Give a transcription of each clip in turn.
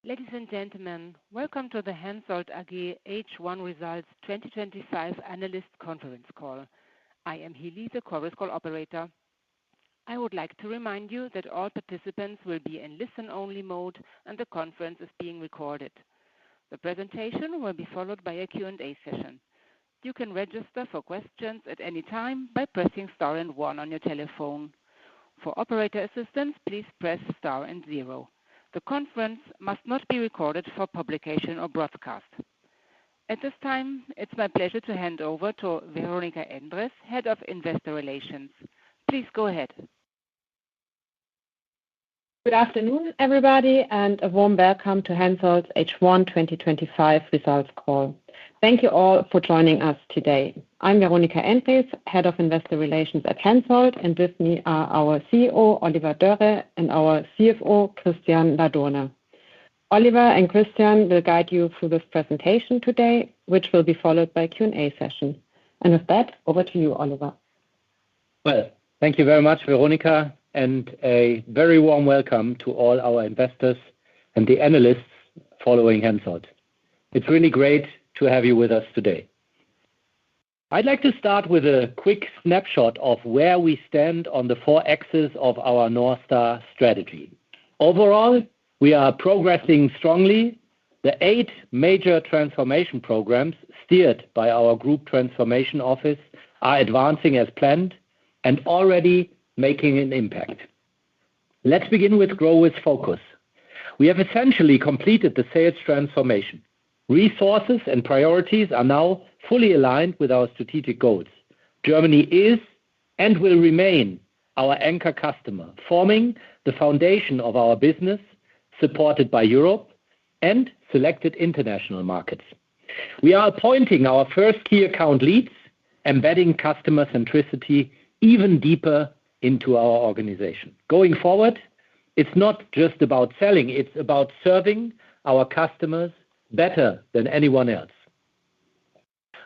Ladies and gentlemen, welcome to the Hensoldt AG H1 Results 2025 Analyst Conference Call. I am Healy, the Chorus Call operator. I would like to remind you that all participants will be in listen-only mode and the conference is being recorded. The presentation will be followed by a Q&A session. You can register for questions at any time by pressing star and 1 on your telephone. For operator assistance, please press star and 0. The conference must not be recorded for publication or broadcast. At this time, it's my pleasure to hand over to Veronika Endres, Head of Investor Relations. Please go ahead. Good afternoon, everybody, and a warm welcome to Hensoldt's H1 2025 Results Call. Thank you all for joining us today. I'm Veronika Endres, Head of Investor Relations at Hensoldt, and with me are our CEO, Oliver Dörre, and our CFO, Christian Ladurner. Oliver and Christian will guide you through this presentation today, which will be followed by a Q&A session. And with that, over to you, Oliver. Well, thank you very much, Veronika, and a very warm welcome to all our investors and the analysts following Hensoldt. It's really great to have you with us today. I'd like to start with a quick snapshot of where we stand on the 4 axes of our North Star strategy. Overall, we are progressing strongly. The 8 major transformation programs steered by our Group Transformation Office are advancing as planned and already making an impact. Let's begin with Grow with Focus. We have essentially completed the sales transformation. Resources and priorities are now fully aligned with our strategic goals. Germany is and will remain our anchor customer, forming the foundation of our business, supported by Europe and selected international markets. We are appointing our first key account leads, embedding customer centricity even deeper into our organization. Going forward, it's not just about selling, it's about serving our customers better than anyone else.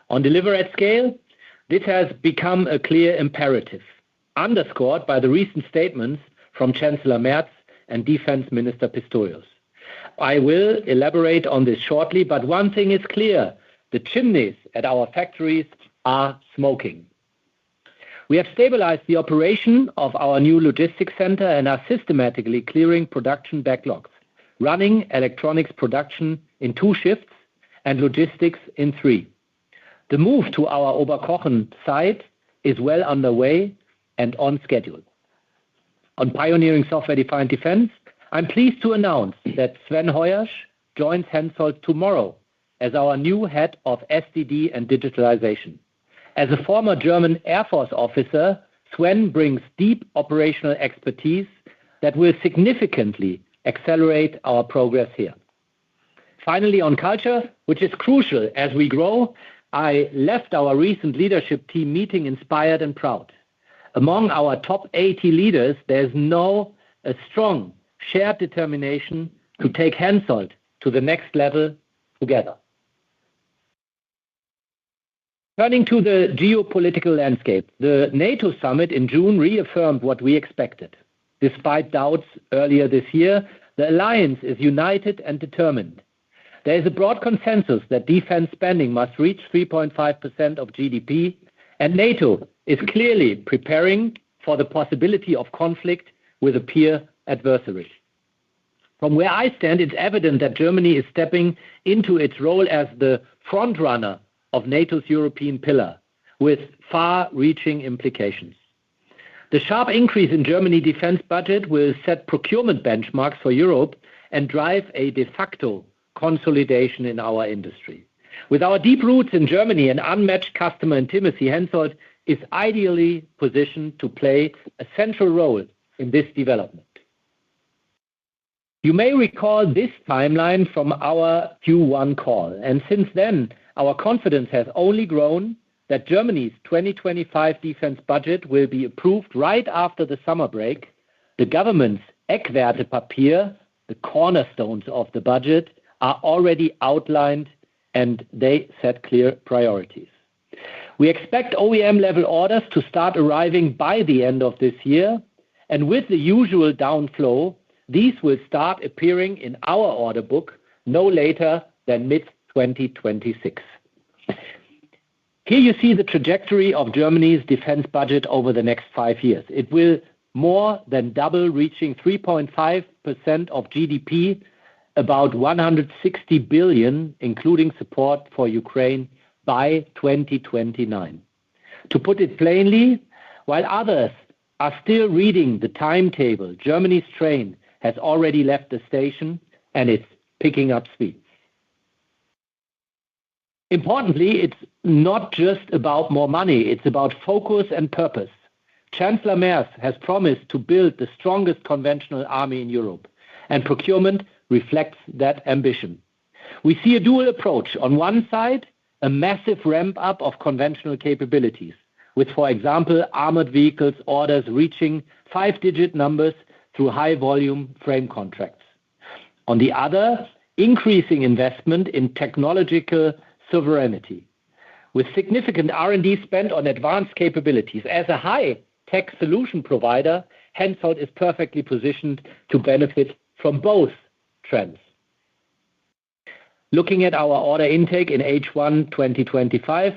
On Deliver at Scale, this has become a clear imperative, underscored by the recent statements from Chancellor Merz and Defense Minister Pistorius. I will elaborate on this shortly, but one thing is clear: the chimneys at our factories are smoking. We have stabilized the operation of our new logistics center and are systematically clearing production backlogs, running electronics production in 2 shifts and logistics in 3. The move to our Oberkochen site is well underway and on schedule. On pioneering software-defined defense, I'm pleased to announce that Sven Heuersch joins Hensoldt tomorrow as our new head of SDD and digitalization. As a former German Air Force officer, Sven brings deep operational expertise that will significantly accelerate our progress here. Finally, on culture, which is crucial as we grow, I left our recent leadership team meeting inspired and proud. Among our top 80 leaders, there's a strong shared determination to take Hensoldt to the next level together. Turning to the geopolitical landscape, the NATO summit in June reaffirmed what we expected. Despite doubts earlier this year, the alliance is united and determined. There is a broad consensus that defense spending must reach 3.5% of GDP, and NATO is clearly preparing for the possibility of conflict with a peer adversary. From where I stand, it's evident that Germany is stepping into its role as the frontrunner of NATO's European pillar, with far-reaching implications. The sharp increase in Germany's defense budget will set procurement benchmarks for Europe and drive a de facto consolidation in our industry. With our deep roots in Germany and unmatched customer intimacy, Hensoldt is ideally positioned to play a central role in this development. You may recall this timeline from our Q1 call, and since then, our confidence has only grown that Germany's 2025 defense budget will be approved right after the summer break. The government's Eckwertepapier, the cornerstones of the budget, are already outlined and they set clear priorities. We expect OEM-level orders to start arriving by the end of this year, and with the usual downflow, These will start appearing in our order book no later than mid-2026. Here you see the trajectory of Germany's defense budget over the next 5 years. It will more than double, reaching 3.5% of GDP, about 160 billion, including support for Ukraine by 2029. To put it plainly, while others are still reading the timetable, Germany's train has already left the station and it's picking up speed. Importantly, it's not just about more money, it's about focus and purpose. Chancellor Merz has promised to build the strongest conventional army in Europe, and procurement reflects that ambition. We see a dual approach. On one side, a massive ramp-up of conventional capabilities, with, for example, armored vehicles orders reaching 5-digit numbers through high-volume frame contracts. On the other, increasing investment in technological sovereignty, with significant R&D spent on advanced capabilities. As a high-tech solution provider, Hensoldt is perfectly positioned to benefit from both trends. Looking at our order intake in H1 2025,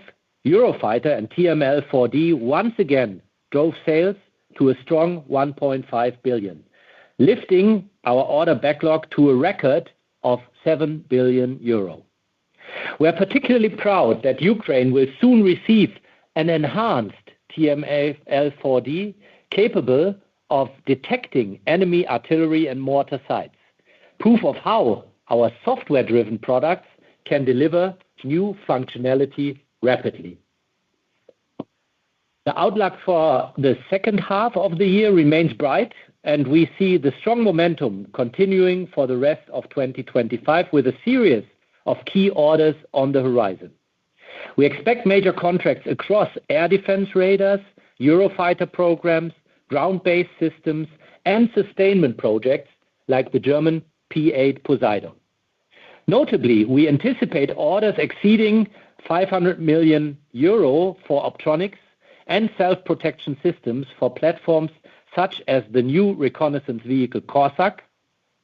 Eurofighter and TRML-4D once again drove sales to a strong 1.5 billion, lifting our order backlog to a record of 7 billion euro. We are particularly proud that Ukraine will soon receive an enhanced TRML-4D capable of detecting enemy artillery and mortar sites, proof of how our software-driven products can deliver new functionality rapidly. The outlook for the second half of the year remains bright, and we see the strong momentum continuing for the rest of 2025 with a series of key orders on the horizon. We expect major contracts across air defense radars, Eurofighter programs, ground-based systems, and sustainment projects like the German P-8 Poseidon. Notably, we anticipate orders exceeding 500 million euro for optronics and self-protection systems for platforms such as the new reconnaissance vehicle Corsac,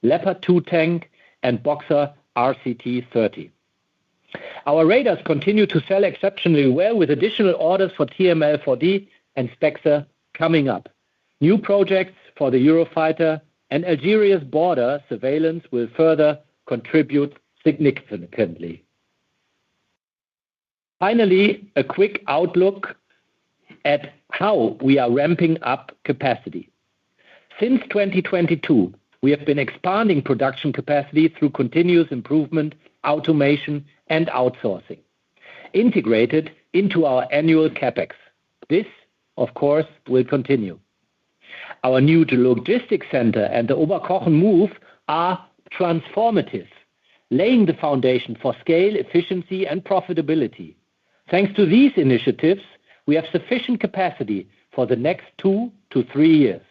Leopard 2 tank, and Boxer RCT-30. Our radars continue to sell exceptionally well, with additional orders for TRML-4D and Spexer coming up. New projects for the Eurofighter and Algeria's border surveillance will further contribute significantly. Finally, a quick outlook at how we are ramping up capacity. Since 2022, we have been expanding production capacity through continuous improvement, automation, and outsourcing, integrated into our annual CapEx. This, of course, will continue. Our new logistics center and the Oberkochen move are transformative, laying the foundation for scale, efficiency, and profitability. Thanks to these initiatives, we have sufficient capacity for the next 2 to 3 years.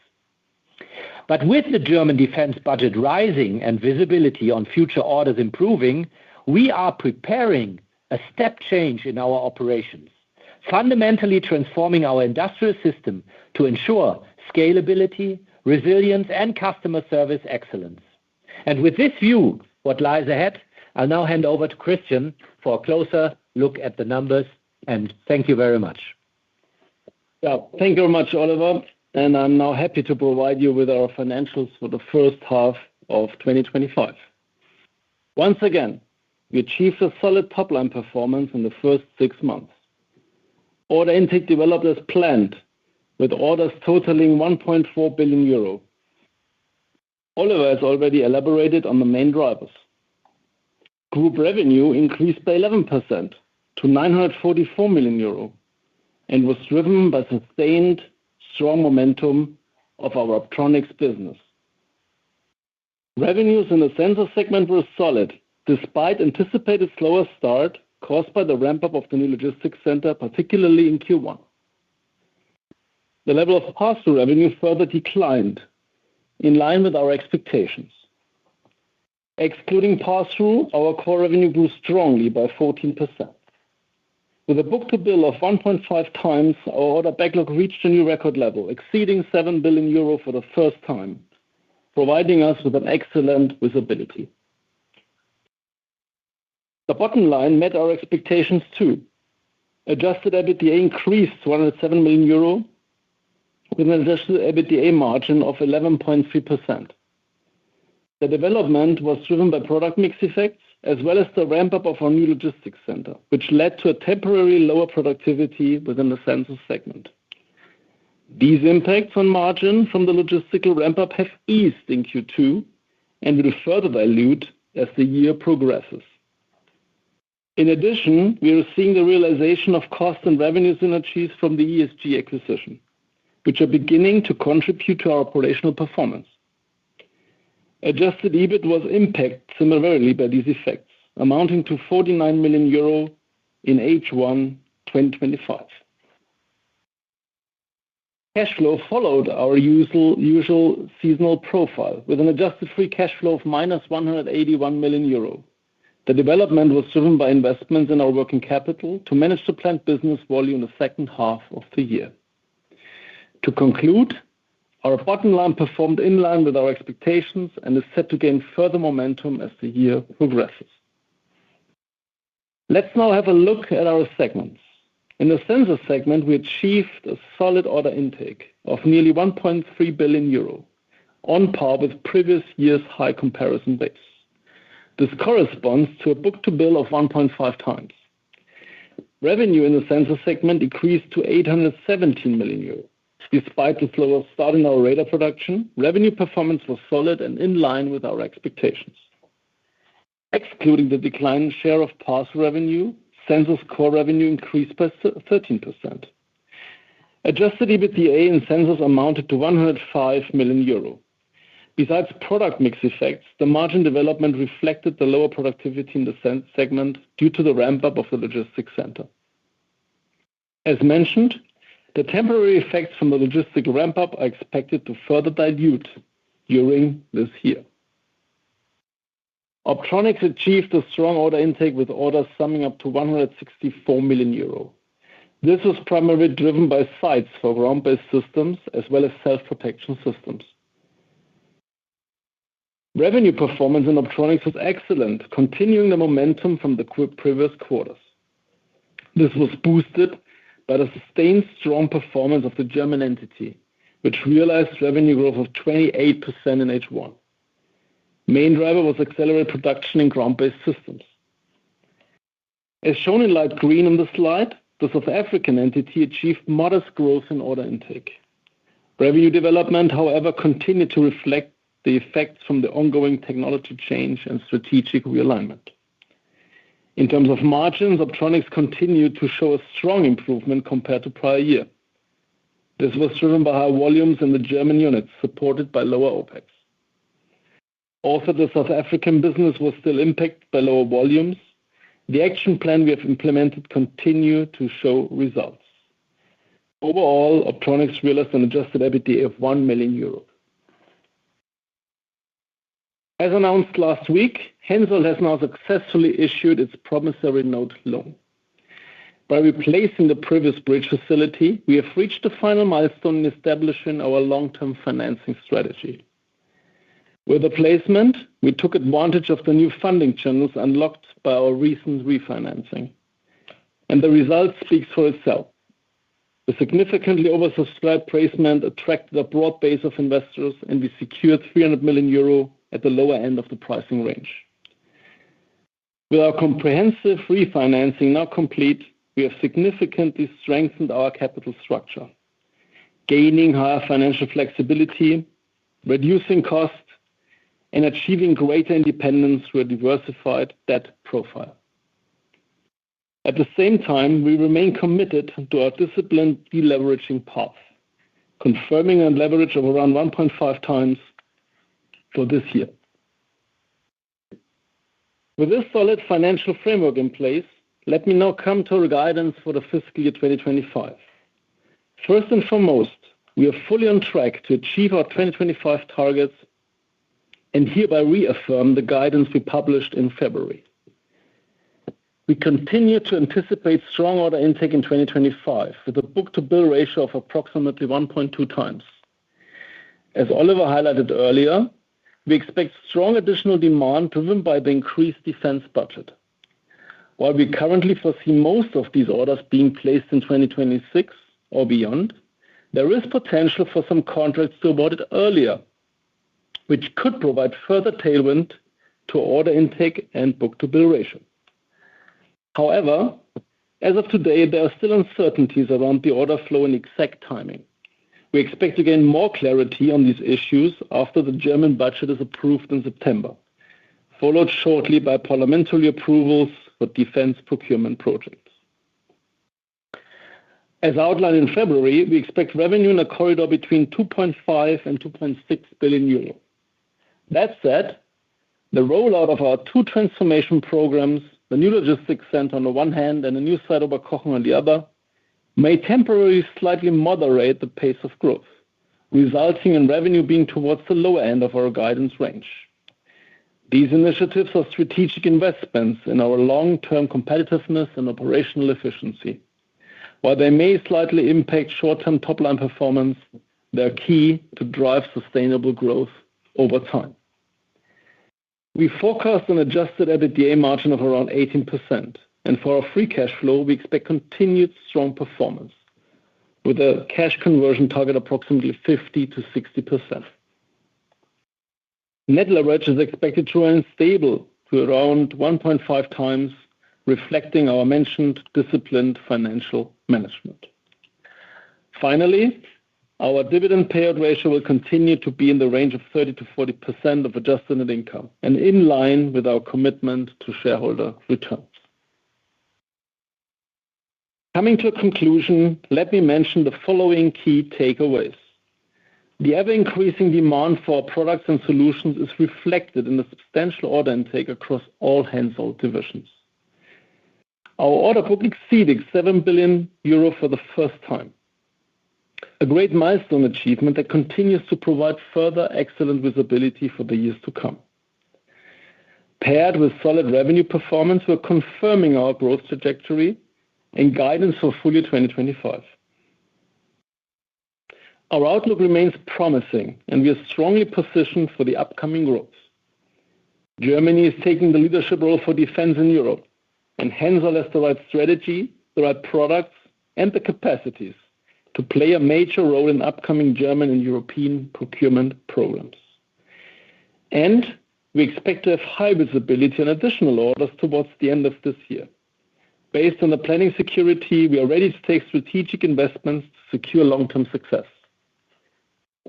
But with the German defense budget rising and visibility on future orders improving, we are preparing a step change in our operations, fundamentally transforming our industrial system to ensure scalability, resilience, and customer service excellence. And with this view, what lies ahead, I'll now hand over to Christian for a closer look at the numbers, and thank you very much. Yeah, thank you very much, Oliver. And I'm now happy to provide you with our financials for the first half of 2025. Once again, we achieved a solid top-line performance in the first 6 months. Order intake developed as planned, with orders totaling 1.4 billion euro. Oliver has already elaborated on the main drivers. Group revenue increased by 11% to 944 million euro and was driven by sustained strong momentum of our optronics business. Revenues in the sensor segment were solid, despite anticipated slower start caused by the ramp-up of the new logistics center, particularly in Q1. The level of pass-through revenue further declined, in line with our expectations. Excluding pass-through, our core revenue grew strongly by 14%. With a book-to-bill of 1.5 times, our order backlog reached a new record level, exceeding 7 billion euro for the first time, providing us with an excellent visibility. The bottom line met our expectations too. Adjusted EBITDA increased to 107 million euro with an adjusted EBITDA margin of 11.3%. The development was driven by product mix effects as well as the ramp-up of our new logistics center, which led to a temporary lower productivity within the Sensors segment. These impacts on margin from the logistical ramp-up have eased in Q2 and will further dilute as the year progresses. In addition, we are seeing the realization of cost and revenue synergies from the ESG acquisition, which are beginning to contribute to our operational performance. Adjusted EBIT was impacted similarly by these effects, amounting to 49 million euro in H1 2025. Cash flow followed our usual seasonal profile with an adjusted free cash flow of minus 181 million euro. The development was driven by investments in our working capital to manage the planned business volume in the second half of the year. To conclude, our bottom line performed in line with our expectations and is set to gain further momentum as the year progresses. Let's now have a look at our segments. In the Sensors segment, we achieved a solid order intake of nearly 1.3 billion euro, on par with previous year's high comparison base. This corresponds to a book-to-bill of 1.5 times. Revenue in the Sensors segment increased to 817 million euros. Despite the slower start in our radar production, revenue performance was solid and in line with our expectations. Excluding the declining share of parcel revenue, Sensors core revenue increased by 13%. Adjusted EBITDA in Sensors amounted to 105 million euro. Besides product mix effects, the margin development reflected the lower productivity in the Sensors segment due to the ramp-up of the logistics center. As mentioned, the temporary effects from the logistics ramp-up are expected to further dilute during this year. Optronics achieved a strong order intake with orders summing up to 164 million euro. This was primarily driven by sights for ground-based systems as well as self-protection systems. Revenue performance in Optronics was excellent, continuing the momentum from the previous quarters. This was boosted by the sustained strong performance of the German entity, which realized revenue growth of 28% in H1. Main driver was accelerated production in ground-based systems. As shown in light green on the slide, the South African entity achieved modest growth in order intake. Revenue development, however, continued to reflect the effects from the ongoing technology change and strategic realignment. In terms of margins, Optronics continued to show a strong improvement compared to prior year. This was driven by high volumes in the German units, supported by lower OpEx. Also, the South African business was still impacted by lower volumes. The action plan we have implemented continued to show results. Overall, Optronics realized an adjusted EBITDA of 1 million euros. As announced last week, Hensoldt has now successfully issued its promissory note loan. By replacing the previous bridge facility, we have reached the final milestone in establishing our long-term financing strategy. With the placement, we took advantage of the new funding channels unlocked by our recent refinancing. And the result speaks for itself. The significantly oversubscribed placement attracted a broad base of investors, and we secured 300 million euro at the lower end of the pricing range. With our comprehensive refinancing now complete, we have significantly strengthened our capital structure, gaining higher financial flexibility, reducing costs, and achieving greater independence through a diversified debt profile. At the same time, we remain committed to our disciplined deleveraging path, confirming a leverage of around 1.5 times for this year. With this solid financial framework in place, let me now come to our guidance for the fiscal year 2025. First and foremost, we are fully on track to achieve our 2025 targets and hereby reaffirm the guidance we published in February. We continue to anticipate strong order intake in 2025 with a book-to-bill ratio of approximately 1.2 times. As Oliver highlighted earlier, we expect strong additional demand driven by the increased defense budget. While we currently foresee most of these orders being placed in 2026 or beyond, there is potential for some contracts to award it earlier, which could provide further tailwind to order intake and book-to-bill ratio. However, as of today, there are still uncertainties around the order flow and exact timing. We expect to gain more clarity on these issues after the German budget is approved in September, followed shortly by parliamentary approvals for defense procurement projects. As outlined in February, we expect revenue in a corridor between 2.5 and 2.6 billion euro. That said, the rollout of our two transformation programs, the new logistics center on the one hand and the new site Oberkochen on the other, may temporarily slightly moderate the pace of growth, resulting in revenue being towards the lower end of our guidance range. These initiatives are strategic investments in our long-term competitiveness and operational efficiency. While they may slightly impact short-term top-line performance, they are key to drive sustainable growth over time. We forecast an adjusted EBITDA margin of around 18%, and for our free cash flow, we expect continued strong performance, with a cash conversion target approximately 50 to 60%. Net leverage is expected to remain stable to around 1.5 times, reflecting our mentioned disciplined financial management. Finally, our dividend payout ratio will continue to be in the range of 30 to 40% of adjusted net income, and in line with our commitment to shareholder returns. Coming to a conclusion, let me mention the following key takeaways. The ever-increasing demand for our products and solutions is reflected in the substantial order intake across all Hensoldt divisions. Our order book exceeded 7 billion euro for the first time, a great milestone achievement that continues to provide further excellent visibility for the years to come. Paired with solid revenue performance, we're confirming our growth trajectory and guidance for full year 2025. Our outlook remains promising, and we are strongly positioned for the upcoming growth. Germany is taking the leadership role for defense in Europe, and Hensoldt has the right strategy, the right products, and the capacities to play a major role in upcoming German and European procurement programs. And we expect to have high visibility on additional orders towards the end of this year. Based on the planning security, we are ready to take strategic investments to secure long-term success.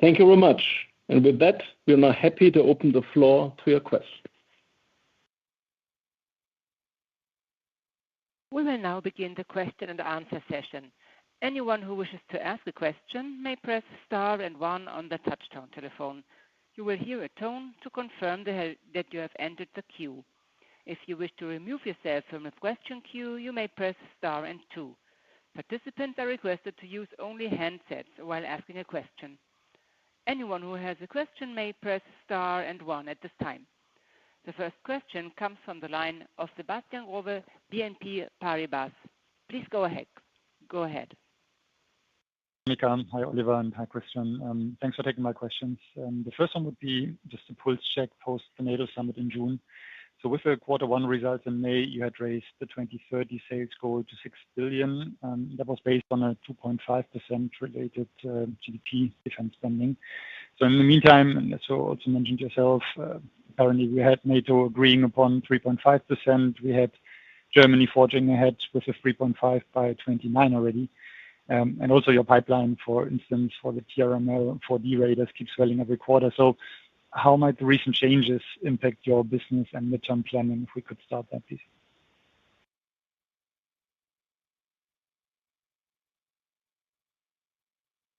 Thank you very much. And with that, we are now happy to open the floor to your questions. We will now begin the question and answer session. Anyone who wishes to ask a question may press star and one on the touchtone telephone. You will hear a tone to confirm that you have entered the queue. If you wish to remove yourself from the question queue, you may press star and two. Participants are requested to use only handsets while asking a question. Anyone who has a question may press star and one at this time. The first question comes from the line of Sebastian Growe, BNP Paribas. Please go ahead. Hi, Oliver, and hi, Christian. Thanks for taking my questions. The first one would be just a pulse check post the NATO summit in June. So with the quarter one results in May, you had raised the 2030 sales goal to 6 billion. That was based on a 2.5% related GDP defense spending. So in the meantime, as you also mentioned yourself, apparently we had NATO agreeing upon 3.5%. We had Germany forging ahead with a 3.5 by 29 already. And also your pipeline, for instance, for the TRML 4D radars keeps swelling every quarter. So how might the recent changes impact your business and midterm planning, if we could start that, please?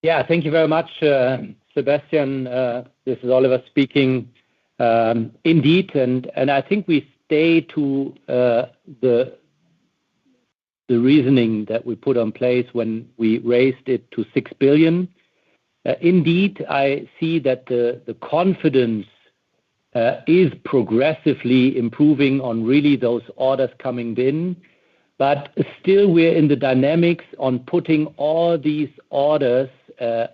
Yeah, thank you very much, Sebastian. This is Oliver speaking. Indeed, and I think we stay to the reasoning that we put in place when we raised it to 6 billion. Indeed, I see that the confidence is progressively improving on really those orders coming in, but still we're in the dynamics on putting all these orders,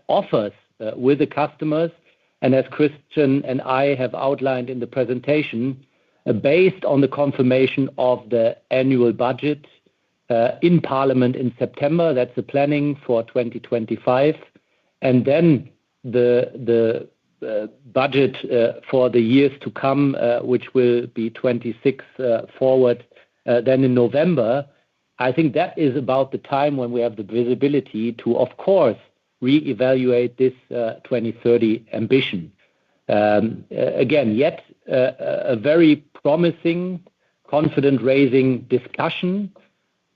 offers with the customers And as Christian and I have outlined in the presentation, based on the confirmation of the annual budget in Parliament in September, that's the planning for 2025, and then the budget for the years to come, which will be 26 forward, then in November, I think that is about the time when we have the visibility to, of course, re-evaluate this 2030 ambition. Again, yet a very promising, confident-raising discussion,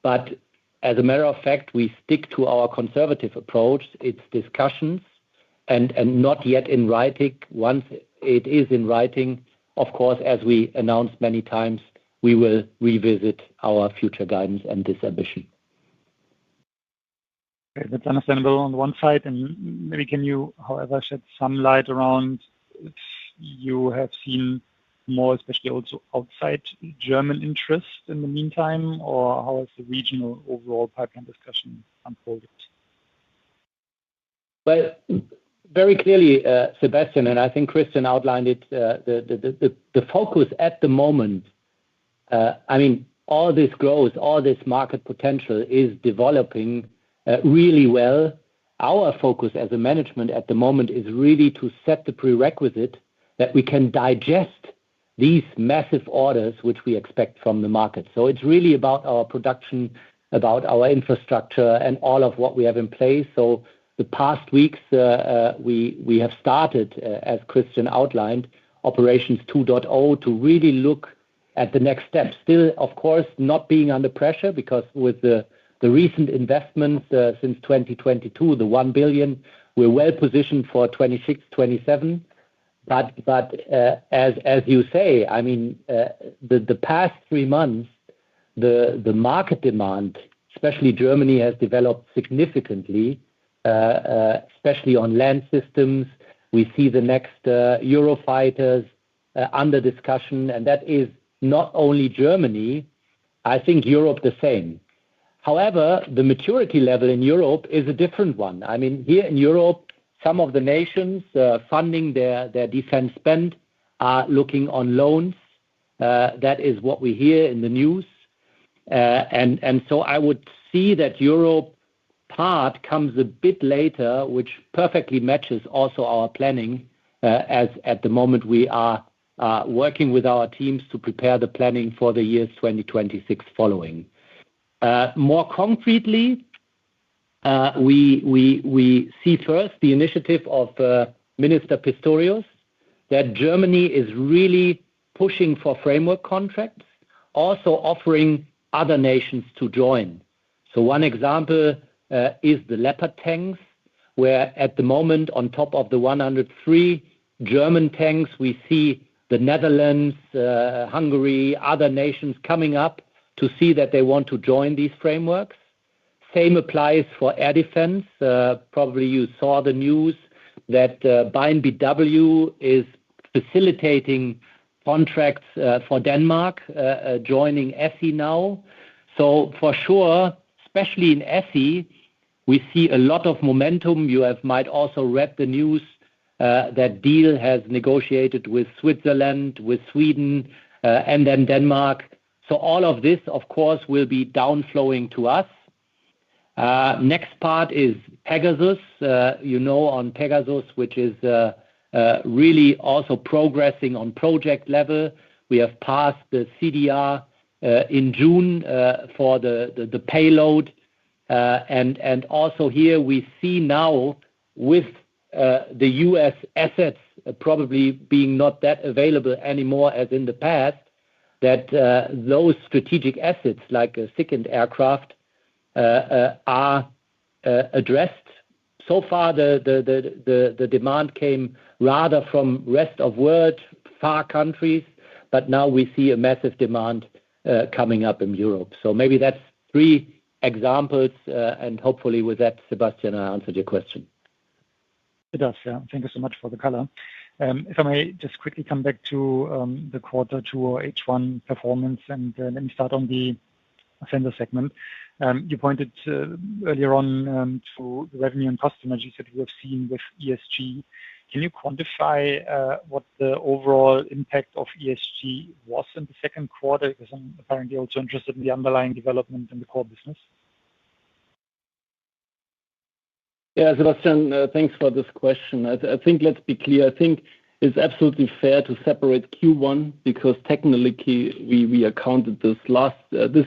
but as a matter of fact, we stick to our conservative approach. It's discussions and not yet in writing. Once it is in writing, of course, as we announced many times, we will revisit our future guidance and this ambition. Okay, that's understandable on the one side, and maybe can you, however, shed some light around if you have seen more, especially also outside German interest in the meantime, or how has the regional overall pipeline discussion unfolded? Well, very clearly, Sebastian, and I think Christian outlined it, the focus at the moment, I mean, all this growth, all this market potential is developing really well. Our focus as a management at the moment is really to set the prerequisite that we can digest these massive orders which we expect from the market. So it's really about our production, about our infrastructure, and all of what we have in place. So the past weeks, we have started, as Christian outlined, Operations 2.0 to really look at the next step. Still, of course, not being under pressure, because with the recent investments since 2022, the 1 billion, we're well positioned for 26, 27. But as you say, I mean, the past 3 months, the market demand, especially Germany, has developed significantly, especially on land systems. We see the next Eurofighters under discussion, and that is not only Germany, I think Europe the same. However, the maturity level in Europe is a different one. I mean, here in Europe, some of the nations funding their defense spend are looking on loans. That is what we hear in the news. And so I would see that Europe part comes a bit later, which perfectly matches also our planning, as at the moment we are working with our teams to prepare the planning for the years 2026 following. More concretely, we see first the initiative of Minister Pistorius, that Germany is really pushing for framework contracts, also offering other nations to join. So one example is the Leopard tanks, where at the moment, on top of the 103 German tanks, we see the Netherlands, Hungary, other nations coming up to see that they want to join these frameworks. Same applies for air defense. Probably you saw the news that BW is facilitating contracts for Denmark, joining ESSI now. So for sure, especially in ESSI, we see a lot of momentum. You might also read the news that Diehl has negotiated with Switzerland, with Sweden, and then Denmark. So all of this, of course, will be downflowing to us. Next part is Pegasus. On Pegasus, which is really also progressing on project level. We have passed the CDR in June for the payload. And also here we see now with the US assets probably being not that available anymore as in the past, that those strategic assets like a second aircraft are addressed. So far, the demand came rather from rest of world, far countries, but now we see a massive demand coming up in Europe. So maybe that's 3 examples, and hopefully with that, Sebastian, I answered your question. It does, yeah. Thank you so much for the color. If I may just quickly come back to the quarter 2 or H1 performance, and let me start on the sensor segment. You pointed earlier on to the revenue and cost synergies that we have seen with ESG. Can you quantify what the overall impact of ESG was in the second quarter? Because I'm apparently also interested in the underlying development in the core business. Yeah, Sebastian, thanks for this question. I think let's be clear. I think it's absolutely fair to separate Q1 because technically we accounted this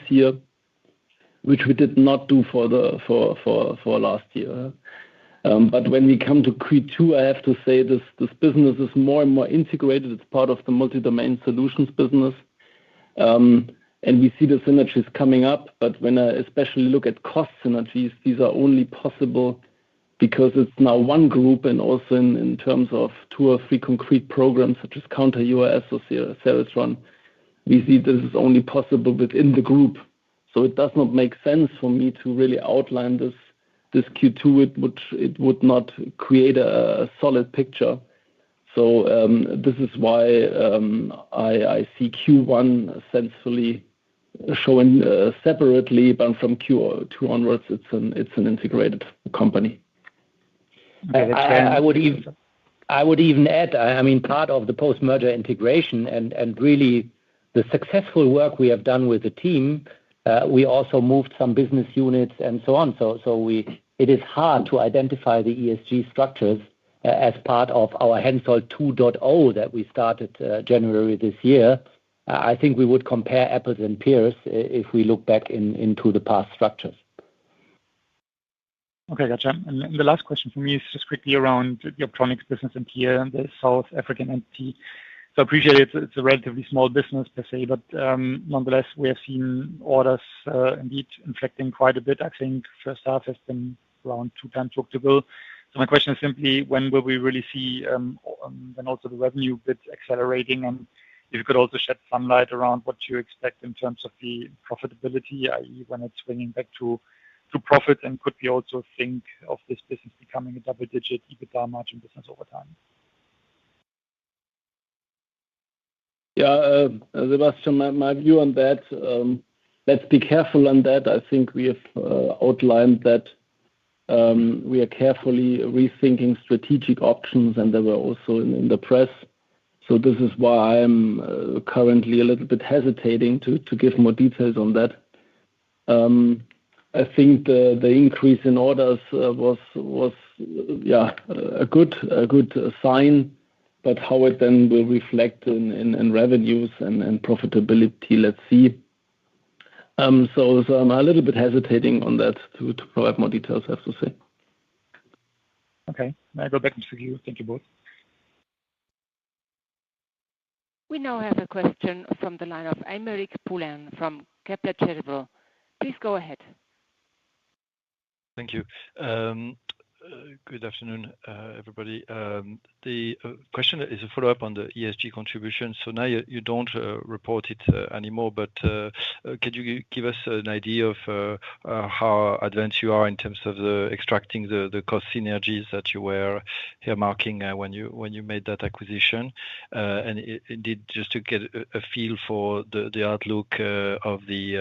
year, which we did not do for last year. But when we come to Q2, I have to say this business is more and more integrated. It's part of the multi-domain solutions business. And we see the synergies coming up. But when I especially look at cost synergies, these are only possible because it's now one group and also in terms of 2 or 3 concrete programs such as Counter UAS or Sales Run, we see this is only possible within the group. So it does not make sense for me to really outline this Q2. It would not create a solid picture. So this is why I see Q1 sensibly showing separately, but from Q2 onwards, it's an integrated company. I would even add, I mean, part of the post-merger integration and really the successful work we have done with the team, we also moved some business units and so on. So it is hard to identify the ESG structures as part of our Hensoldt 2.0 that we started January this year. I think we would compare apples and pears if we look back into the past structures. Okay, gotcha. And the last question for me is just quickly around the optronics business in here, the South African entity. So I appreciate it's a relatively small business per se, but nonetheless, we have seen orders indeed inflecting quite a bit. I think first half has been around 2 times book-to-bill. So my question is simply, when will we really see then also the revenue bit accelerating? And if you could also shed some light around what you expect in terms of the profitability, i.e., when it's swinging back to profit, and could we also think of this business becoming a double-digit EBITDA margin business over time? Yeah, Sebastian, my view on that, let's be careful on that. I think we have outlined that we are carefully rethinking strategic options, and they were also in the press. So this is why I'm currently a little bit hesitating to give more details on that. I think the increase in orders was a good sign, but how it then will reflect in revenues and profitability, let's see. So I'm a little bit hesitating on that to provide more details, I have to say. Okay, I go back to you. Thank you both. We now have a question from the line of Aymeric Poulain from Kepler Cheuvreux. Please go ahead. Thank you. Good afternoon, everybody. The question is a follow-up on the ESG contribution. So now you don't report it anymore, but could you give us an idea of how advanced you are in terms of extracting the cost synergies that you were earmarking when you made that acquisition? And indeed, just to get a feel for the outlook of the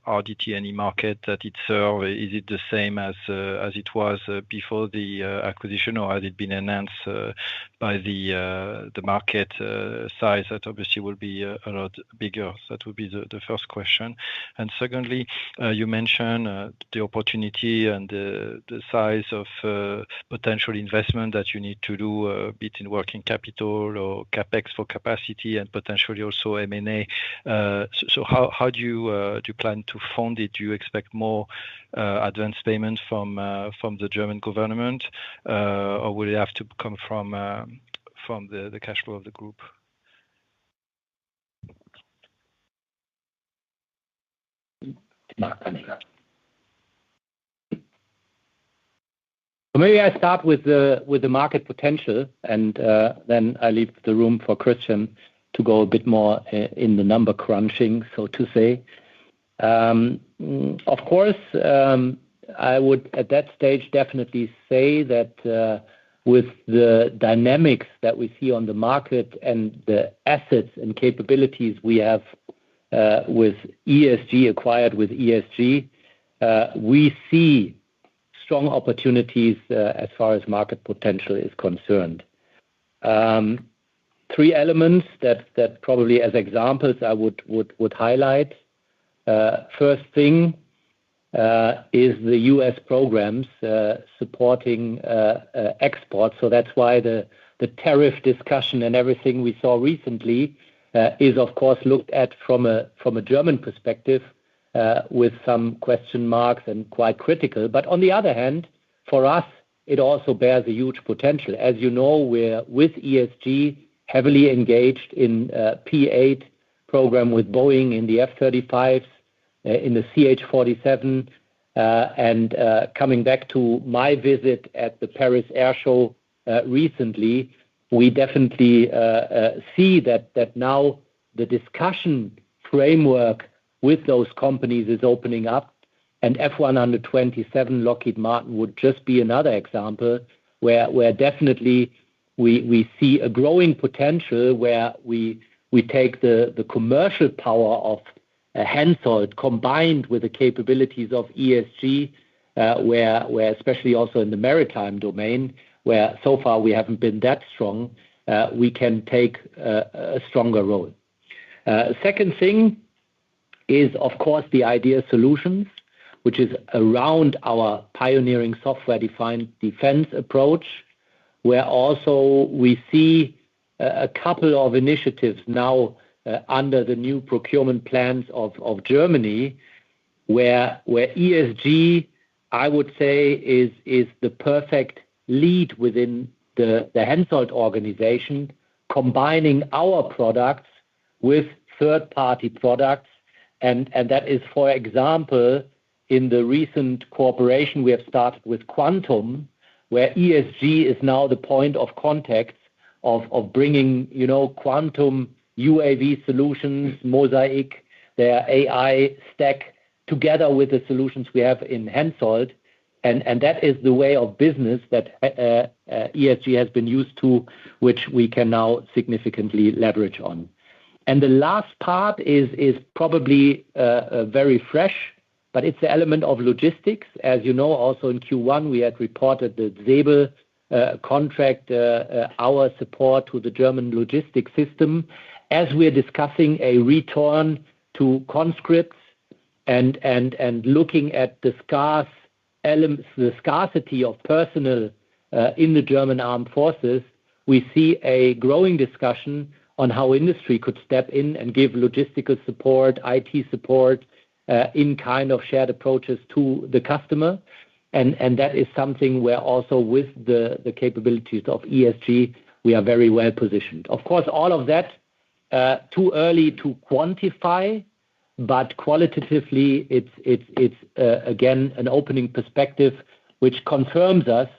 RDT&E market that it serves, is it the same as it was before the acquisition, or has it been enhanced by the market size that obviously will be a lot bigger? So that would be the first question. And secondly, you mentioned the opportunity and the size of potential investment that you need to do, be it in working capital or capex for capacity and potentially also M&A. So how do you plan to fund it? Do you expect more advance payment from the German government, or will it have to come from the cash flow of the group? Maybe I start with the market potential, and then I leave the room for Christian to go a bit more in the number crunching, so to say. Of course, I would at that stage definitely say that with the dynamics that we see on the market and the assets and capabilities we have with ESG, acquired with ESG, we see strong opportunities as far as market potential is concerned. Three elements that probably as examples I would highlight. First thing is the U.S. programs supporting exports. So that's why the tariff discussion and everything we saw recently is of course looked at from a German perspective with some question marks and quite critical. But on the other hand, for us, it also bears a huge potential. As you know, we're with ESG heavily engaged in P8 program with Boeing in the F-35s, in the CH-47, and coming back to my visit at the Paris Air Show recently, we definitely see that now the discussion framework with those companies is opening up, and F-127 Lockheed Martin would just be another example where definitely we see a growing potential where we take the commercial power of Hensoldt combined with the capabilities of ESG, where especially also in the maritime domain, where so far we haven't been that strong, we can take a stronger role. Second thing is, of course, the idea solutions, which is around our pioneering software-defined defense approach, where also we see a couple of initiatives now under the new procurement plans of Germany, where ESG, I would say, is the perfect lead within the Hensoldt organization, combining our products with third-party products. And that is, for example, in the recent cooperation we have started with Quantum, where ESG is now the point of contact of bringing, Quantum UAV solutions, Mosaic, their AI stack, together with the solutions we have in Hensoldt. And that is the way of business that ESG has been used to, which we can now significantly leverage on. And the last part is probably very fresh, but it's the element of logistics. As you know, also in Q1, we had reported the Zebel contract, our support to the German logistics system, as we're discussing a return to conscripts and looking at the scarcity of personnel in the German armed forces. We see a growing discussion on how industry could step in and give logistical support, IT support, in kind of shared approaches to the customer. And that is something where also with the capabilities of ESG, we are very well positioned. Of course, all of that, too early to quantify, but qualitatively, it's again, an opening perspective, which confirms us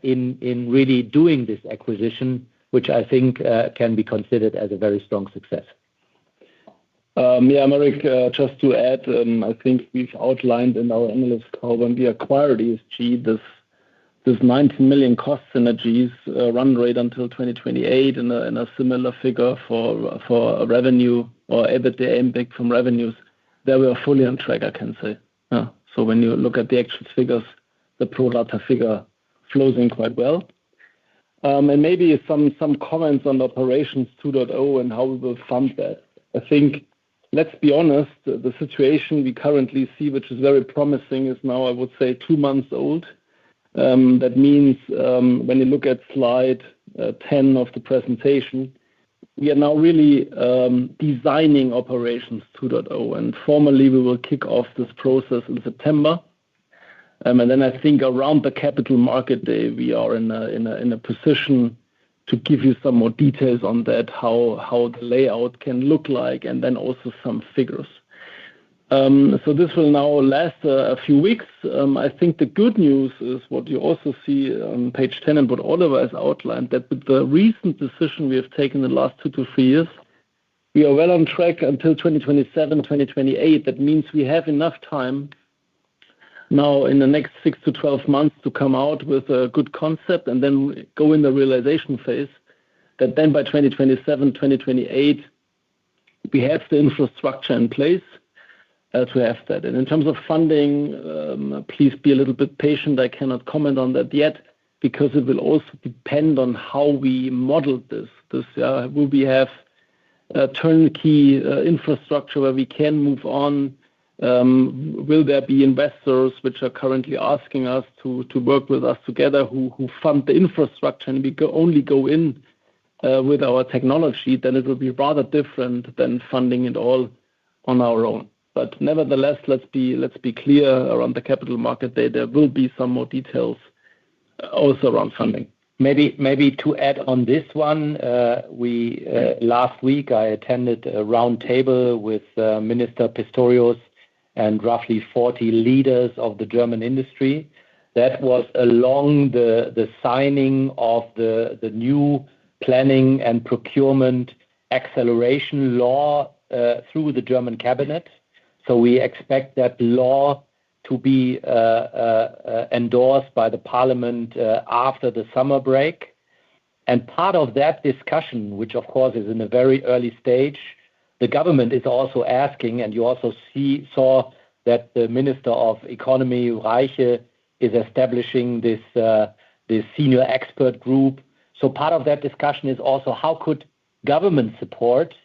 in really doing this acquisition, which I think can be considered as a very strong success. Marek, just to add, I think we've outlined in our analyst call when we acquired ESG, this 19 million cost synergies run rate until 2028 and a similar figure for revenue or EBITDA impact from revenues, that we are fully on track, I can say. So when you look at the actual figures, the pro rata figure flows in quite well. And maybe some comments on Operations 2.0 and how we will fund that. I think, let's be honest, the situation we currently see, which is very promising, is now, I would say, 2 months old. That means when you look at slide 10 of the presentation, we are now really designing Operations 2.0, and formally we will kick off this process in September. And then I think around the Capital Market Day, we are in a position to give you some more details on that, how the layout can look like, and then also some figures. So this will now last a few weeks. I think the good news is what you also see on page 10 and what Oliver has outlined, that with the recent decision we have taken in the last 2 to 3 years, we are well on track until 2027, 2028. That means we have enough time now in the next 6 to 12 months to come out with a good concept and then go in the realization phase, that then by 2027, 2028, we have the infrastructure in place to have that. And in terms of funding, please be a little bit patient. I cannot comment on that yet. because it will also depend on how we model this. Will we have a turnkey infrastructure where we can move on? Will there be investors which are currently asking us to work with us together who fund the infrastructure, and we only go in with our technology? Then it will be rather different than funding it all on our own. But nevertheless, let's be clear, around the capital market day, there will be some more details also around funding. Maybe to add on this one, last week I attended a round table with Minister Pistorius and roughly 40 leaders of the German industry. That was along the signing of the new planning and procurement acceleration law through the German cabinet. So we expect that law to be endorsed by the parliament after the summer break. And part of that discussion, which of course is in a very early stage, the government is also asking, and you also saw that the Minister of Economy, Reiche, is establishing this senior expert group. So part of that discussion is also how could government support,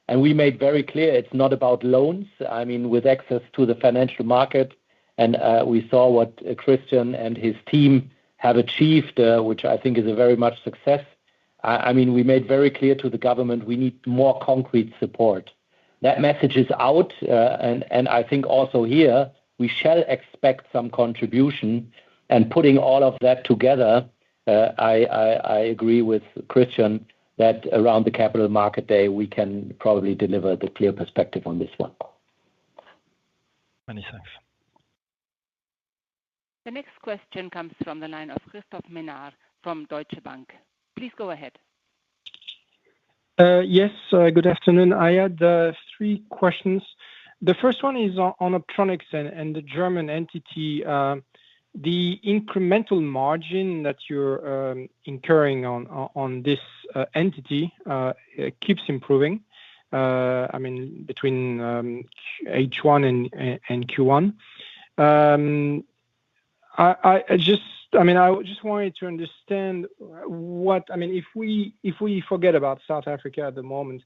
and we made very clear it's not about loans. I mean, with access to the financial market, and we saw what Christian and his team have achieved, which I think is a very much success. I mean, we made very clear to the government we need more concrete support. That message is out, and I think also here we shall expect some contribution. And putting all of that together, I agree with Christian that around the capital market day we can probably deliver the clear perspective on this one. Many thanks. The next question comes from the line of Christoph Menard from Deutsche Bank. Please go ahead. Yes, good afternoon. I had 3 questions. The first one is on Optronics and the German entity. The incremental margin that you're incurring on this entity keeps improving. I mean, between H1 and Q1. I just wanted to understand what, I mean, if we forget about South Africa at the moment,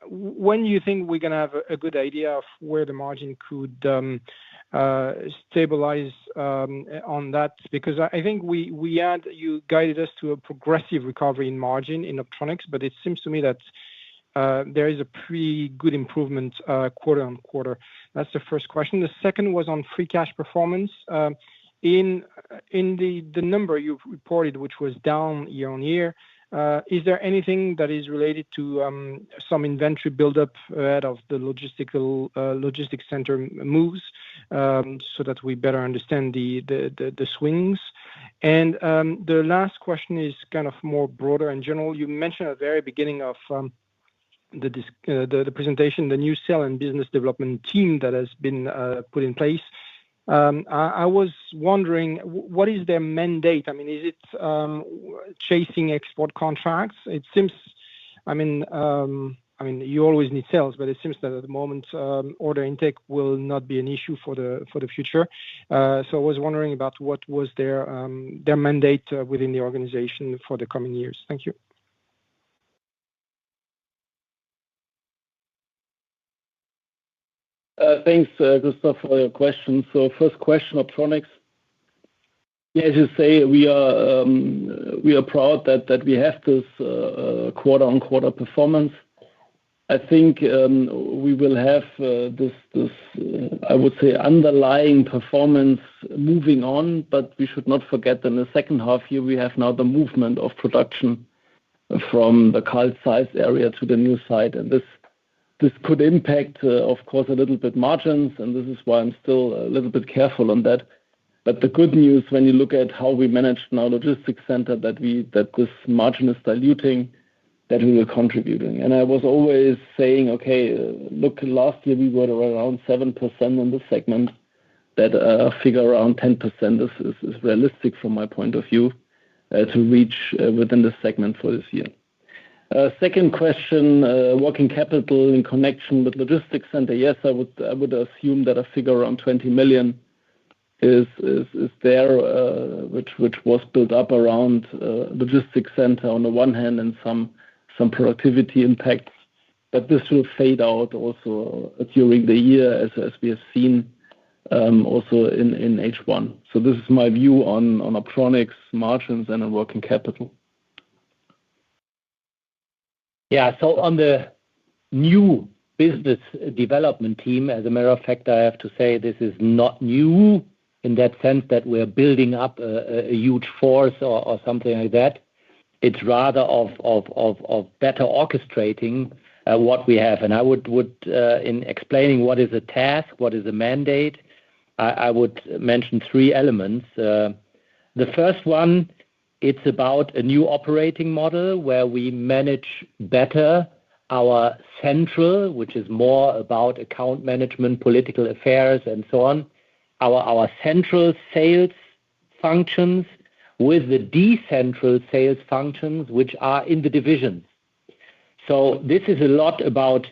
when you think we're going to have a good idea of where the margin could stabilize on that? Because I think you guided us to a progressive recovery in margin in Optronics, but it seems to me that there is a pretty good improvement quarter on quarter. That's the first question. The second was on free cash performance. In the number you've reported, which was down year on year, is there anything that is related to some inventory buildup ahead of the logistics center moves, so that we better understand the swings? And the last question is kind of more broader and general. You mentioned at the very beginning of the presentation, the new sales and business development team that has been put in place. I was wondering, what is their mandate? I mean, is it chasing export contracts? It seems, I mean, you always need sales, but it seems that at the moment, order intake will not be an issue for the future. So I was wondering about what was their mandate within the organization for the coming years. Thank you. Thanks, Christoph, for your question. So first question, Optronics. Yeah, as you say, we are proud that we have this quarter-on-quarter performance. I think we will have this I would say underlying performance moving on, but we should not forget that in the second half year we have now the movement of production from the Carl Zeiss area to the new site, and this could impact, of course, a little bit margins, and this is why I'm still a little bit careful on that. But the good news, when you look at how we managed now logistics center, that this margin is diluting, that we were contributing. And I was always saying, okay, look, last year we were around 7% in the segment. That figure around 10% is realistic from my point of view to reach within the segment for this year. Second question, working capital in connection with logistics center. Yes, I would assume that a figure around 20 million is there, which was built up around logistics center on the one hand and some productivity impacts. But this will fade out also during the year as we have seen also in H1. So this is my view on Optronics margins and on working capital. Yeah, so on the new business development team, as a matter of fact, I have to say this is not new in that sense that we're building up a huge force or something like that. It's rather of better orchestrating what we have. And I would in explaining what is a task, what is a mandate, I would mention three elements. The first one, it's about a new operating model where we manage better our central, which is more about account management, political affairs, and so on, our central sales functions with the decentral sales functions, which are in the divisions. So this is a lot about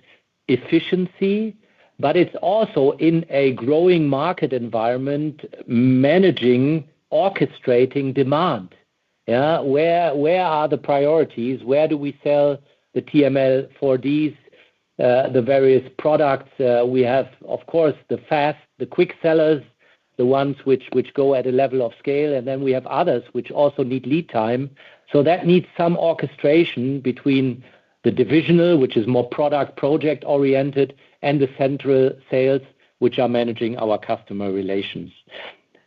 efficiency, but it's also in a growing market environment, orchestrating demand. Yeah, where are the priorities? Where do we sell the TML 4Ds, the various products? We have, of course, the quick sellers, the ones which go at a level of scale, and then we have others which also need lead time. So that needs some orchestration between the divisional, which is more product project oriented, and the central sales, which are managing our customer relations.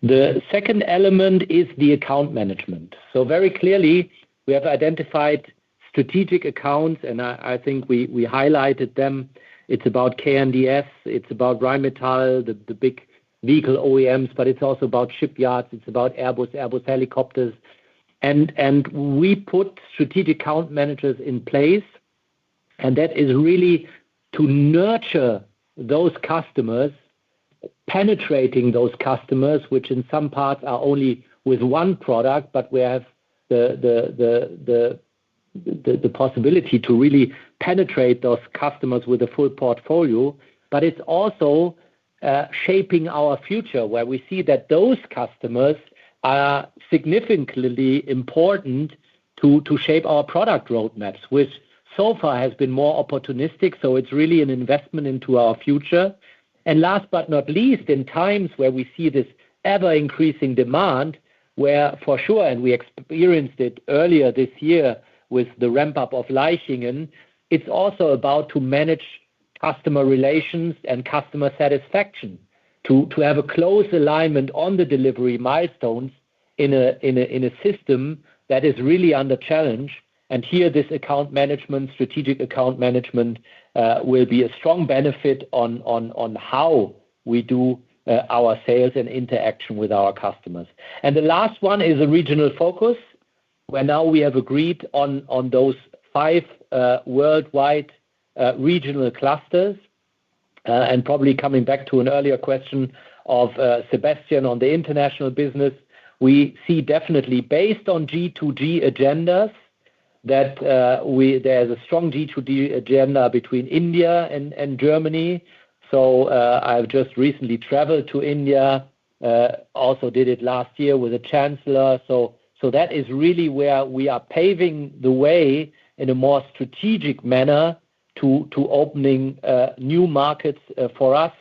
The second element is the account management. So very clearly, we have identified strategic accounts, and I think we highlighted them. It's about KNDS, it's about Rheinmetall, the big vehicle OEMs, but it's also about shipyards, it's about Airbus helicopters. And we put strategic account managers in place, and that is really to nurture those customers, penetrating those customers, which in some parts are only with one product, but we have the possibility to really penetrate those customers with a full portfolio. But it's also shaping our future, where we see that those customers are significantly important to shape our product roadmaps, which so far has been more opportunistic. So it's really an investment into our future. And last but not least, in times where we see this ever-increasing demand, where for sure, and we experienced it earlier this year with the ramp-up of Leichingen, it's also about to manage customer relations and customer satisfaction, to have a close alignment on the delivery milestones in a system that is really under challenge. And here, this account management, strategic account management, will be a strong benefit on how we do our sales and interaction with our customers. And the last one is a regional focus, where now we have agreed on those 5 worldwide regional clusters. And probably coming back to an earlier question of Sebastian on the international business, we see definitely based on G2G agendas that there's a strong G2G agenda between India and Germany. So I've just recently traveled to India, also did it last year with the Chancellor. So that is really where we are paving the way in a more strategic manner to opening new markets for us.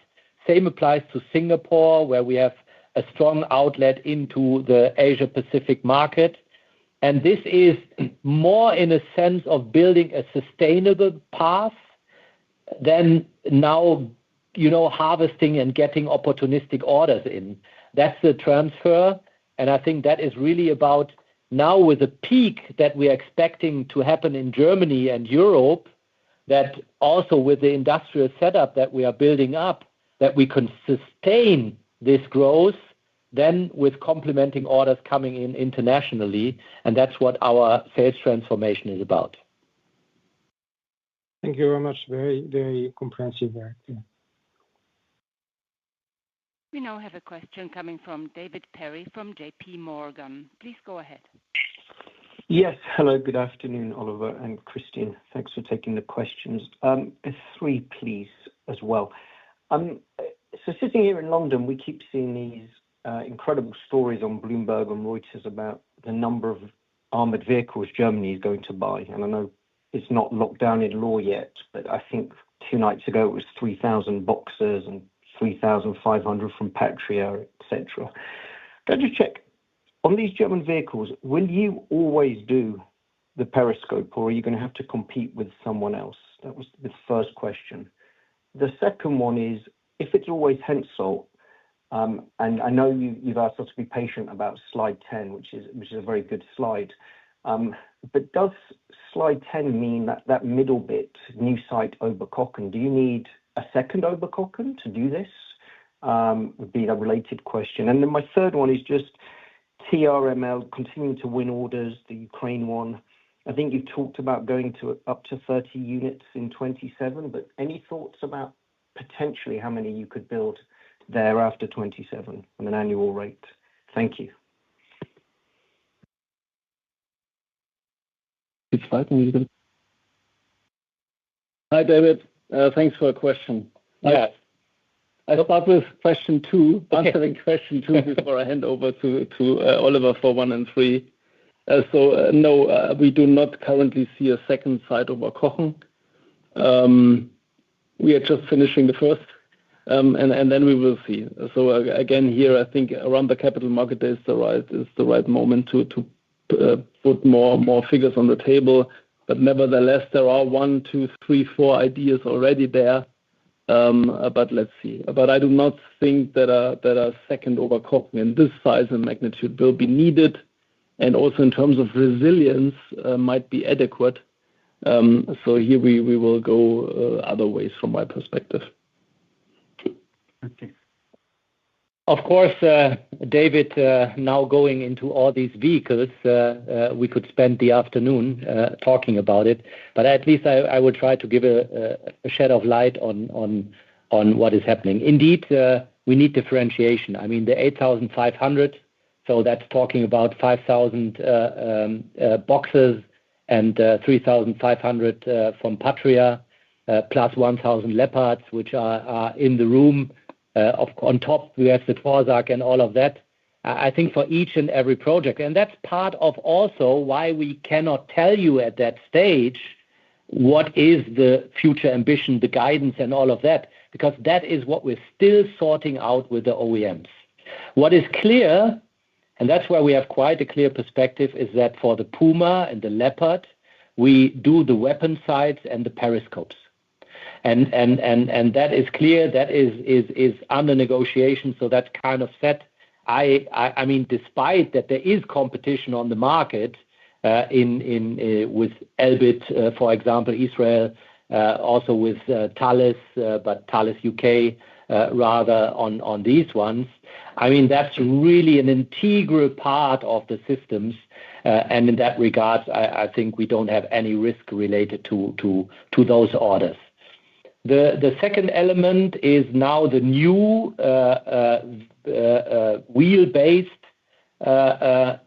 Same applies to Singapore, where we have a strong outlet into the Asia-Pacific market. And this is more in a sense of building a sustainable path than now, harvesting and getting opportunistic orders in. That's the transfer. And I think that is really about now with the peak that we are expecting to happen in Germany and Europe, that also with the industrial setup that we are building up, that we can sustain this growth, then with complementing orders coming in internationally. And that's what our sales transformation is about. Thank you very much. Very, very comprehensive there. Yeah. We now have a question coming from David Perry from JP Morgan. Please go ahead. Yes. Hello. Good afternoon, Oliver and Christian. Thanks for taking the questions. 3, please, as well. So sitting here in London, we keep seeing these incredible stories on Bloomberg and Reuters about the number of armored vehicles Germany is going to buy. And I know it's not locked down in law yet, but I think 2 nights ago it was 3,000 Boxers and 3,500 from Patria, etc. Can I just check, on these German vehicles, will you always do the periscope, or are you going to have to compete with someone else? That was the first question. The second one is, if it's always Hensoldt, and I know you've asked us to be patient about slide 10, which is a very good slide. But does slide 10 mean that middle bit, new site Oberkochen? Do you need a second Oberkochen to do this? Would be a related question. And then my third one is just TRML continuing to win orders, the Ukraine one. I think you've talked about going to up to 30 units in 27, but any thoughts about potentially how many you could build there after 27 on an annual rate? Thank you. Hi, David. Thanks for a question. Yeah. I start with question 2, Okay. answering question 2 before I hand over to Oliver for 1 and 3. No, we do not currently see a second site Oberkochen. We are just finishing the first, and then we will see. So again, here I think around the capital market day is the right moment to put more figures on the table. But nevertheless, there are 1, 2, 3, 4 ideas already there. But let's see. But I do not think that a second Oberkochen in this size and magnitude will be needed, and also in terms of resilience might be adequate. So here we will go other ways from my perspective. Okay. Of course, David, now going into all these vehicles, we could spend the afternoon talking about it, but at least I will try to give a shed of light on what is happening. Indeed, we need differentiation. I mean, the 8,500, so that's talking about 5,000 Boxers and 3,500 from Patria, plus 1,000 Leopards, which are in the room. On top, we have the Torsak and all of that. I think for each and every project, and that's part of also why we cannot tell you at that stage what is the future ambition, the guidance, and all of that, because that is what we're still sorting out with the OEMs. What is clear, and that's where we have quite a clear perspective, is that for the Puma and the Leopard, we do the weapon sights and the periscopes. And that is clear, that is under negotiation, so that's kind of set. I mean, despite that there is competition on the market with Elbit, for example, Israel, also with Thales, but Thales UK rather on these ones. I mean, that's really an integral part of the systems, and in that regard, I think we don't have any risk related to those orders. The second element is now the new wheel-based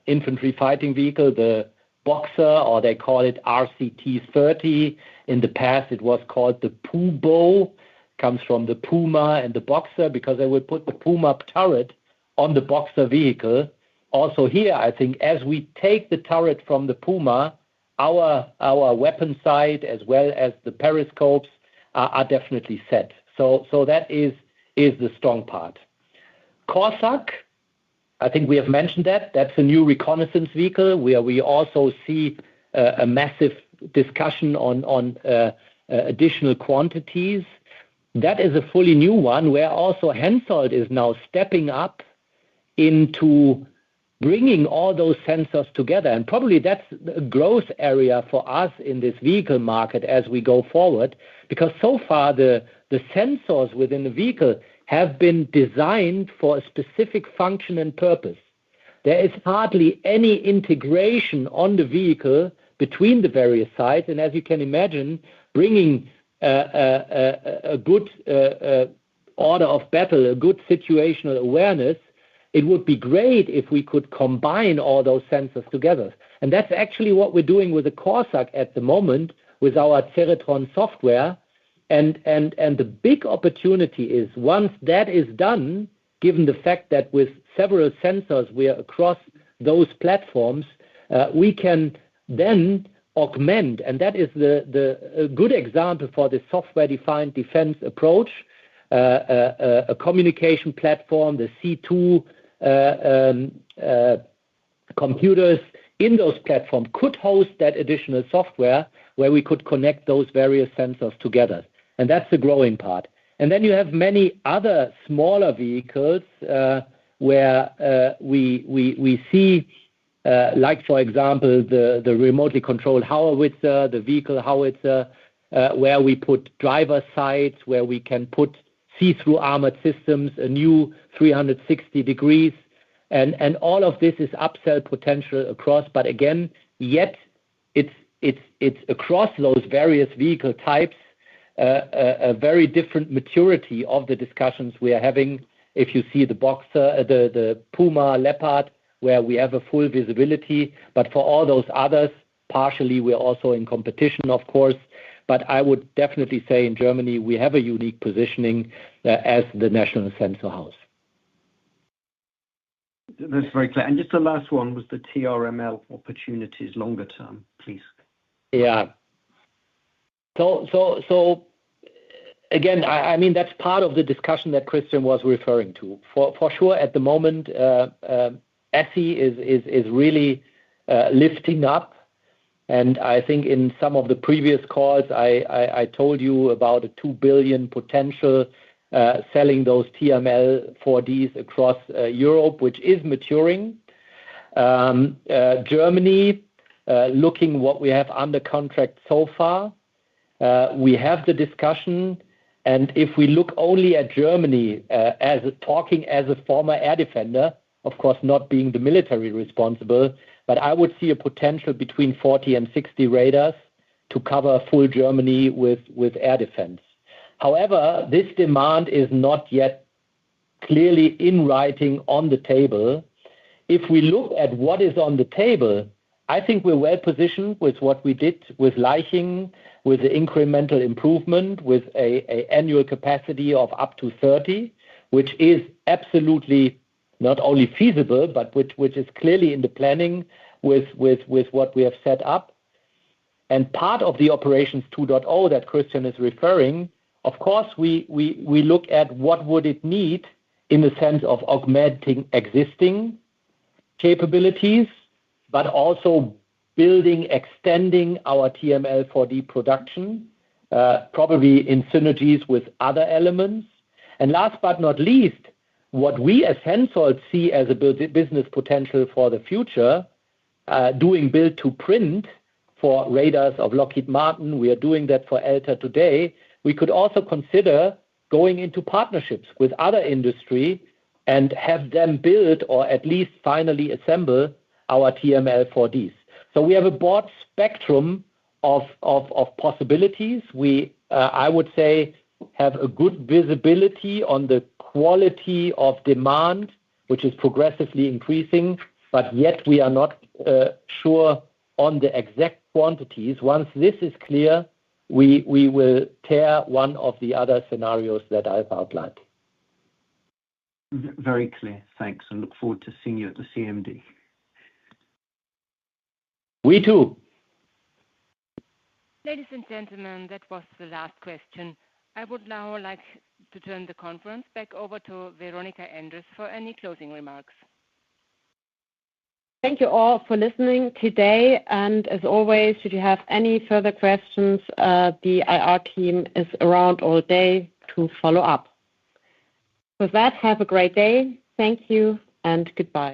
infantry fighting vehicle, the Boxer, or they call it RCT-30. In the past, it was called the PUBO. Comes from the Puma and the Boxer, because they would put the Puma turret on the Boxer vehicle. Also here, I think, as we take the turret from the Puma, our weapon sight as well as the periscopes are definitely set. So that is the strong part. Corsac, I think we have mentioned that. That's a new reconnaissance vehicle where we also see a massive discussion on additional quantities. That is a fully new one where also Hensoldt is now stepping up into bringing all those sensors together. And probably that's a growth area for us in this vehicle market as we go forward, because so far the sensors within the vehicle have been designed for a specific function and purpose. There is hardly any integration on the vehicle between the various sites. And as you can imagine, bringing a good order of battle, a good situational awareness, it would be great if we could combine all those sensors together. And that's actually what we're doing with the Corsac at the moment with our Ceretron software. And the big opportunity is once that is done, given the fact that with several sensors we are across those platforms, we can then augment, and that is a good example for the software-defined defense approach, a communication platform, the C2 computers in those platforms could host that additional software where we could connect those various sensors together. And that's the growing part. And then you have many other smaller vehicles where we see, like, for example, the remotely controlled howitzer, the vehicle howitzer, where we put driver sides, where we can put see-through armored systems, a new 360 degrees. And all of this is upsell potential across. But again, yet it's across those various vehicle types, a very different maturity of the discussions we are having. If you see the Boxer, the Puma, Leopard, where we have a full visibility, but for all those others, partially we're also in competition, of course. But I would definitely say in Germany we have a unique positioning as the national sensor house. That's very clear. And just the last one was the TRML opportunities longer term, please. Yeah. So again, I mean, that's part of the discussion that Christian was referring to. For sure, at the moment, ESSI is really lifting up. And I think in some of the previous calls, I told you about a 2 billion potential selling those TRML 4Ds across Europe, which is maturing. Germany, looking what we have under contract so far, we have the discussion. And if we look only at Germany, talking as a former air defender, of course not being the military responsible, but I would see a potential between 40 and 60 radars to cover full Germany with air defense. However, this demand is not yet clearly in writing on the table. If we look at what is on the table, I think we're well positioned with what we did with Leiching, with the incremental improvement, with an annual capacity of up to 30, which is absolutely not only feasible, but which is clearly in the planning with what we have set up. And part of the Operations 2.0 that Christian is referring, of course, we look at what would it need in the sense of augmenting existing capabilities, but also building, extending our TRML 4D production, probably in synergies with other elements. And last but not least, what we as Hensoldt see as a business potential for the future, doing build to print for radars of Lockheed Martin, we are doing that for ELTA today. We could also consider going into partnerships with other industry and have them build or at least finally assemble our TRML 4Ds. So we have a broad spectrum of possibilities. We, I would say, have a good visibility on the quality of demand, which is progressively increasing, but yet we are not sure on the exact quantities. Once this is clear, we will tear one of the other scenarios that I've outlined. Very clear. Thanks. And look forward to seeing you at the CMD. We too. Ladies and gentlemen, that was the last question. I would now like to turn the conference back over to Veronika Endres for any closing remarks. Thank you all for listening today. And as always, should you have any further questions, the IR team is around all day to follow up. With that, have a great day. Thank you and goodbye.